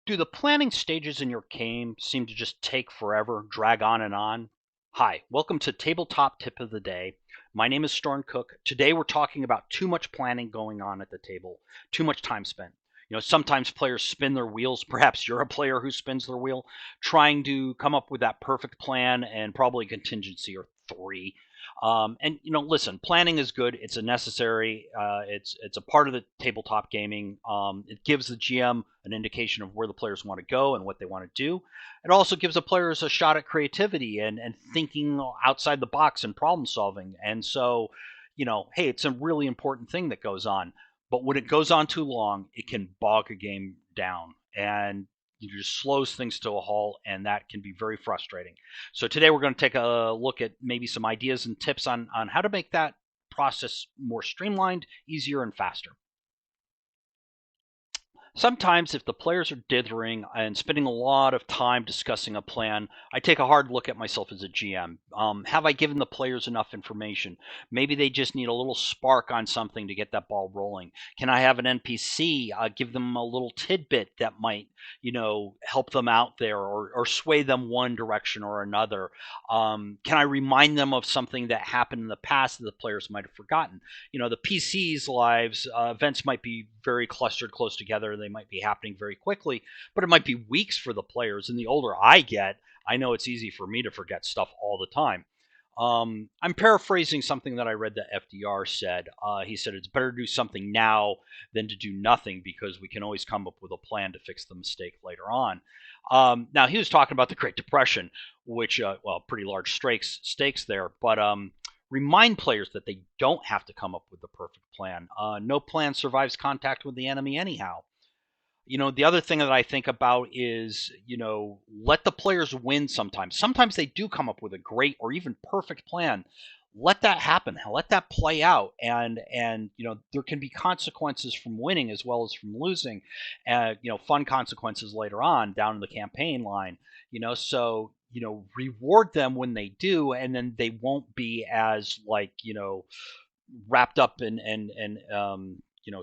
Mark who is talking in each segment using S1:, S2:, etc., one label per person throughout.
S1: Do the planning stages in your game seem to just take forever, drag on and on? Hi, welcome to Tabletop Tip of the Day. My name is Storm Cook. Today we're talking about too much planning going on at the table, too much time spent. Sometimes players spin their wheels. Perhaps you're a player who spins their wheel, trying to come up with that perfect plan and probably contingency or three. Listen, planning is good. It's a necessary. It's a part of the tabletop gaming. It gives the GM an indication of where the players want to go and what they want to do. It also gives the players a shot at creativity and thinking outside the box and problem solving. And so, hey, it's a really important thing that goes on. But when it goes on too long, it can bog a game down. And it just slows things to a halt, and that can be very frustrating. So today we're going to take a look at maybe some ideas and tips on how to make that process more streamlined, easier, and faster. Sometimes, if the players are dithering and spending a lot of time discussing a plan, I take a hard look at myself as a GM. Have I given the players enough information? Maybe they just need a little spark on something to get that ball rolling. Can I have an NPC give them a little tidbit that might, help them out there or sway them one direction or another? Can I remind them of something that happened in the past that the players might have forgotten? The PC's lives, events might be very clustered close together. They might be happening very quickly, but it might be weeks for the players. And the older I get, I know it's easy for me to forget stuff all the time. I'm paraphrasing something that I read that FDR said. He said it's better to do something now than to do nothing because we can always come up with a plan to fix the mistake later on. Now, he was talking about the Great Depression, which, pretty large stakes there, but remind players that they don't have to come up with the perfect plan. No plan survives contact with the enemy anyhow. The other thing that I think about is, let the players win sometimes. Sometimes they do come up with a great or even perfect plan. Let that happen. Let that play out. And there can be consequences from winning as well as from losing. Fun consequences later on down in the campaign line. So reward them when they do, and then they won't be as wrapped up and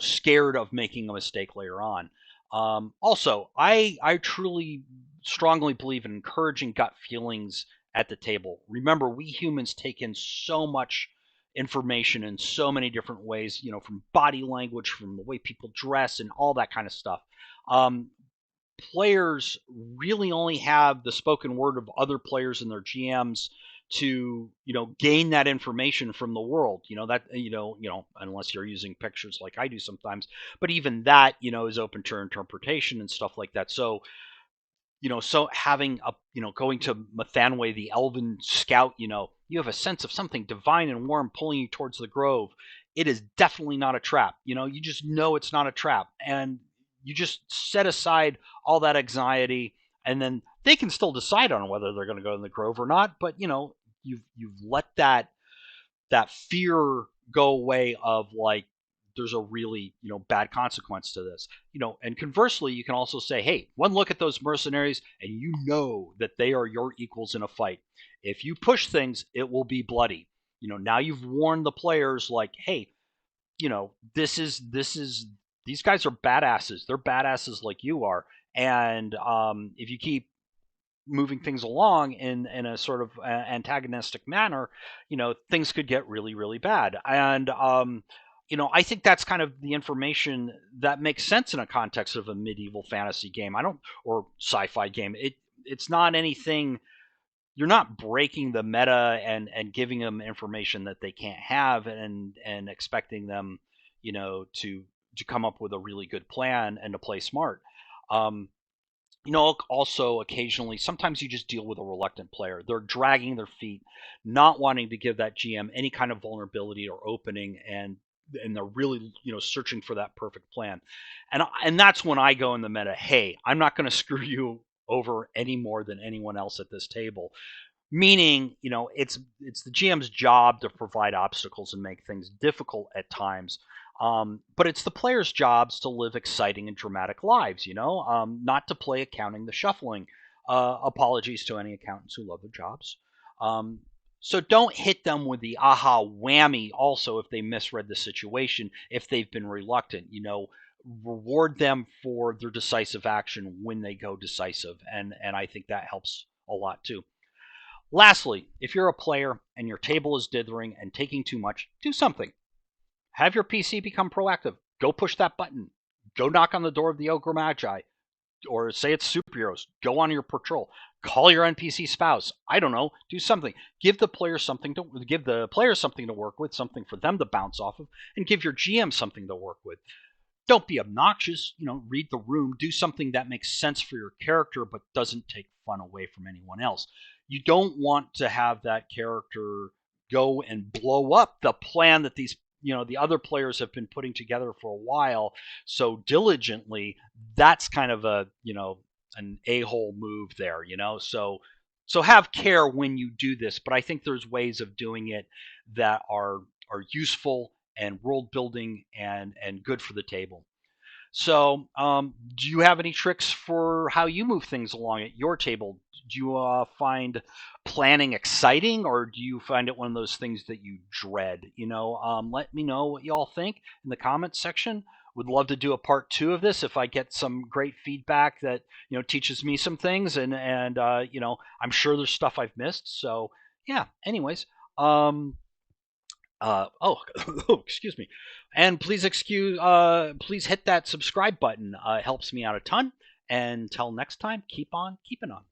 S1: scared of making a mistake later on. Also, I truly strongly believe in encouraging gut feelings at the table. Remember, we humans take in so much information in so many different ways, from body language, from the way people dress, and all that kind of stuff. Um, Players really only have the spoken word of other players and their GMs to gain that information from the world. Unless you're using pictures like I do sometimes, but even that is open to interpretation and stuff like that. So so having a going to Mathanwe, the elven scout, you have a sense of something divine and warm pulling you towards the grove. It is definitely not a trap. You just know it's not a trap, and you just set aside all that anxiety, and then they can still decide on whether they're going to go in the grove or not. But you've let that fear go away of like there's a really bad consequence to this. And conversely, you can also say, hey, one look at those mercenaries and you know that they are your equals in a fight. If you push things, it will be bloody. Now you've warned the players like, hey, this is these guys are badasses. They're badasses like you are. And if you keep moving things along in a sort of antagonistic manner, things could get really, really bad. And I think that's kind of the information that makes sense in a context of a medieval fantasy game. I don't or sci-fi game. It's not anything. You're not breaking the meta and giving them information that they can't have and expecting them, to come up with a really good plan and to play smart. Um, also occasionally, sometimes you just deal with a reluctant player. They're dragging their feet, not wanting to give that GM any kind of vulnerability or opening, and they're really searching for that perfect plan. And that's when I go in the meta. Hey, I'm not going to screw you over any more than anyone else at this table. Meaning, it's the GM's job to provide obstacles and make things difficult at times. But it's the players' jobs to live exciting and dramatic lives, not to play accounting the shuffling. Apologies to any accountants who love their jobs. So don't hit them with the aha whammy also if they misread the situation, if they've been reluctant. reward them for their decisive action when they go decisive, and I think that helps a lot too. Lastly, if you're a player and your table is dithering and taking too much, do something. Have your PC become proactive. Go push that button. Go knock on the door of the Ogre Magi, or say it's superheroes. Go on your patrol. Call your NPC spouse. I don't know. Do something. Give the players something to work with, something for them to bounce off of, and give your GM something to work with. Don't be obnoxious. Read the room. Do something that makes sense for your character, but doesn't take fun away from anyone else. You don't want to have that character go and blow up the plan that the other players have been putting together for a while so diligently. That's kind of an a-hole move there. So have care when you do this, but I think there's ways of doing it that are useful and world building and good for the table. So, do you have any tricks for how you move things along at your table? Do you find planning exciting, or do you find it one of those things that you dread? Let me know what you all think in the comments section. Would love to do a part 2 of this if I get some great feedback that teaches me some things, and I'm sure there's stuff I've missed. So yeah. Anyways, oh, excuse me. And please hit that subscribe button. It helps me out a ton. And until next time, keep on keeping on.